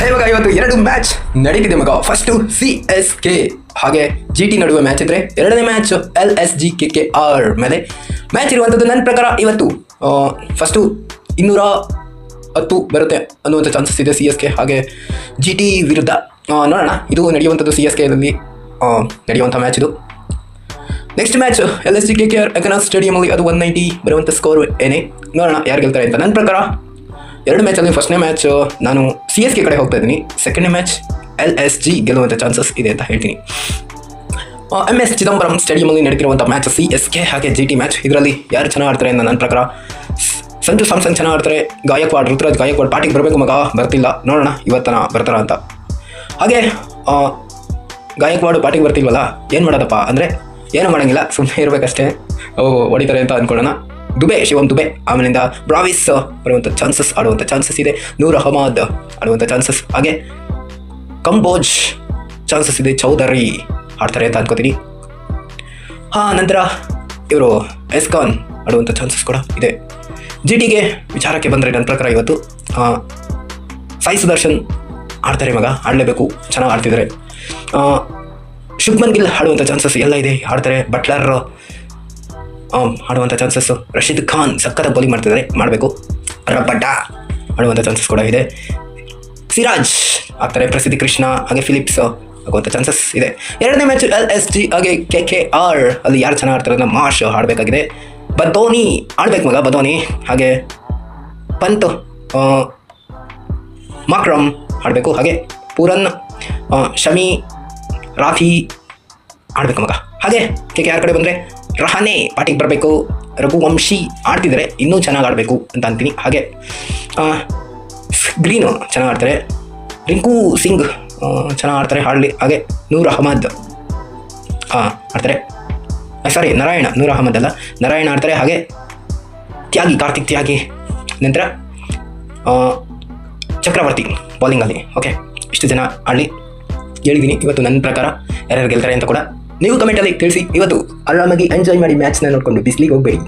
ಇವಾಗ ಇವತ್ತು 2 ಮ್ಯಾಚ್ ನಡೀತಿದೆ ಮಗ. ಫಸ್ಟು CSK ಹಾಗೆ GT ನಡುವೆ ಮ್ಯಾಚ್ ಇದ್ರೆ, ಎರಡನೇ ಮ್ಯಾಚ್ LSG KKR ಮೇಲೆ ಮ್ಯಾಚ್ ಇರುವಂಥದ್ದು. ನನ್ನ ಪ್ರಕಾರ ಇವತ್ತು ಫಸ್ಟು 210 ಬರುತ್ತೆ ಅನ್ನುವಂಥ ಚಾನ್ಸಸ್ ಇದೆ CSK ಹಾಗೆ GT ವಿರುದ್ಧ. ನೋಡೋಣ, ಇದು ನಡೆಯುವಂಥದ್ದು CSKದಲ್ಲಿ ನಡೆಯುವಂಥ ಮ್ಯಾಚ್ ಇದು. ನೆಕ್ಸ್ಟ್ ಮ್ಯಾಚ್ LSG KKR ಎಕನಾಸ್ ಸ್ಟೇಡಿಯಮಲ್ಲಿ, ಅದು 190 ಬರುವಂಥ ಸ್ಕೋರ್ ಏನೇ. ನೋಡೋಣ ಯಾರು ಗೆಲ್ತಾರೆ ಅಂತ. ನನ್ನ ಪ್ರಕಾರ 2 ಮ್ಯಾಚಲ್ಲಿ ಫಸ್ಟ್ನೇ ಮ್ಯಾಚ್ ನಾನು CSK ಕಡೆ ಹೋಗ್ತಾ ಇದ್ದೀನಿ, ಸೆಕೆಂಡ್ನೇ ಮ್ಯಾಚ್ LSG ಗೆಲ್ಲುವಂಥ ಚಾನ್ಸಸ್ ಇದೆ ಅಂತ ಹೇಳ್ತೀನಿ. MS ಚಿದಂಬರಂ ಸ್ಟೇಡಿಯಮಲ್ಲಿ ನಡೀತಿರುವಂಥ ಮ್ಯಾಚ್ CSK ಹಾಗೆ GT ಮ್ಯಾಚ್. ಇದರಲ್ಲಿ ಯಾರು ಚೆನ್ನಾಗಿ ಆಡ್ತಾರೆ ಅಂತ ನನ್ನ ಪ್ರಕಾರ ಸಂಜು ಸ್ಯಾಮ್ಸನ್ ಚೆನ್ನಾಗಿ ಆಡ್ತಾರೆ. ಋತುರಾಜ್ ಗಾಯಕ್ವಾಡ್ ಪಾರ್ಟಿಗೆ ಬರಬೇಕು ಮಗ, ಬರ್ತಿಲ್ಲ. ನೋಡೋಣ ಇವತ್ತನ ಬರ್ತಾರ ಅಂತ. ಹಾಗೆ ಗಾಯಕ್ವಾಡ್ ಪಾರ್ಟಿಗೆ ಬರ್ತಿಲ್ವಲ್ಲ, ಏನು ಮಾಡೋದಪ್ಪ ಅಂದರೆ ಏನೂ ಮಾಡೋಂಗಿಲ್ಲ, ಸುಮ್ಮನೆ ಇರಬೇಕಷ್ಟೇ. ಹೊಡಿತಾರೆ ಅಂತ ಅಂದ್ಕೊಳ್ಳೋಣ. ಶಿವಮ್ ದುಬೆ ಆಮೇಲಿಂದ ಬ್ರಾವಿಸ್ ಬರುವಂಥ ಚಾನ್ಸಸ್, ಆಡುವಂಥ ಚಾನ್ಸಸ್ ಇದೆ. ನೂರ್ ಅಹಮದ್ ಆಡುವಂಥ ಚಾನ್ಸಸ್, ಹಾಗೆ ಕಂಬೋಜ್ ಚಾನ್ಸಸ್ ಇದೆ. ಚೌಧರಿ ಆಡ್ತಾರೆ ಅಂತ ಅನ್ಕೋತೀನಿ. ನಂತರ ಇವರು ಎಸ್ಕಾನ್ ಆಡುವಂಥ ಚಾನ್ಸಸ್ ಕೂಡ ಇದೆ. GTಗೆ ವಿಚಾರಕ್ಕೆ ಬಂದರೆ ನನ್ನ ಪ್ರಕಾರ ಇವತ್ತು ಸಾಯಿ ಸುದರ್ಶನ್ ಆಡ್ತಾರೆ ಮಗ, ಆಡಲೇಬೇಕು, ಚೆನ್ನಾಗಿ ಆಡ್ತಿದ್ದಾರೆ. ಶುಭ್ಮನ್ ಗಿಲ್ ಆಡುವಂಥ ಚಾನ್ಸಸ್ ಎಲ್ಲ ಇದೆ, ಆಡ್ತಾರೆ. ಬಟ್ಲರ್ ಆಡುವಂಥ ಚಾನ್ಸಸ್ಸು. ರಶೀದ್ ಖಾನ್ ಸಕ್ಕತ್ತ ಬೌಲಿಂಗ್ ಮಾಡ್ತಿದ್ದಾರೆ, ಮಾಡಬೇಕು. ರಬ್ಬಡ್ಡ ಆಡುವಂಥ ಚಾನ್ಸಸ್ ಕೂಡ ಇದೆ. ಸಿರಾಜ್ ಆಗ್ತಾರೆ. ಪ್ರಸಿದ್ಧಿ ಕೃಷ್ಣ ಹಾಗೆ ಫಿಲಿಪ್ಸ್ ಆಗುವಂಥ ಚಾನ್ಸಸ್ ಇದೆ. ಎರಡನೇ ಮ್ಯಾಚ್ LSG ಹಾಗೆ KKR ಅಲ್ಲಿ ಯಾರು ಚೆನ್ನಾಗಿ ಆಡ್ತಾರೆ ಅಂದರೆ ಮಾಶ್ ಆಡಬೇಕಾಗಿದೆ. ಬದೋನಿ ಆಡ್ಬೇಕು ಮಗ, ಬದೋನಿ ಹಾಗೆ ಪಂತ್ ಮಕ್ರಮ್ ಆಡಬೇಕು. ಹಾಗೆ ಪೂರನ್ ಶಮಿ ರಾಫಿ ಆಡ್ಬೇಕು ಮಗ. ಹಾಗೆ KKR ಕಡೆ ಬಂದರೆ ರಹಾನೆ ಪಾರ್ಟಿಗೆ ಬರಬೇಕು. ರಘುವಂಶಿ ಆಡ್ತಿದ್ದಾರೆ, ಇನ್ನೂ ಚೆನ್ನಾಗಿ ಆಡಬೇಕು ಅಂತ ಅಂತೀನಿ. ಹಾಗೆ ಗ್ರೀನು ಚೆನ್ನಾಗಿ ಆಡ್ತಾರೆ. ರಿಂಕು ಸಿಂಗ್ ಚೆನ್ನಾಗಿ ಆಡ್ತಾರೆ, ಆಡಲಿ. ಹಾಗೆ ನೂರ್ ಅಹಮದ್ ಆಡ್ತಾರೆ. ನೂರ್ ಅಹಮದ್ ಅಲ್ಲ, ನಾರಾಯಣ ಆಡ್ತಾರೆ. ಹಾಗೆ ಕಾರ್ತಿಕ್ ತ್ಯಾಗಿ. ನಂತರ ಚಕ್ರವರ್ತಿ ಬೌಲಿಂಗಲ್ಲಿ. ಓಕೆ, ಇಷ್ಟು ಜನ ಆಡಲಿ ಹೇಳಿದ್ದೀನಿ. ಇವತ್ತು ನನ್ನ ಪ್ರಕಾರ ಯಾರ್ಯಾರು ಗೆಲ್ತಾರೆ ಅಂತ ಕೂಡ ನೀವು ಕಮೆಂಟಲ್ಲಿ ತಿಳಿಸಿ. ಇವತ್ತು ಆರಾಮಾಗಿ ಎಂಜಾಯ್ ಮಾಡಿ ಮ್ಯಾಚ್ನ ನೋಡಿಕೊಂಡು ಬಿಸಿಲಿಗೆ ಹೋಗಬೇಡಿ.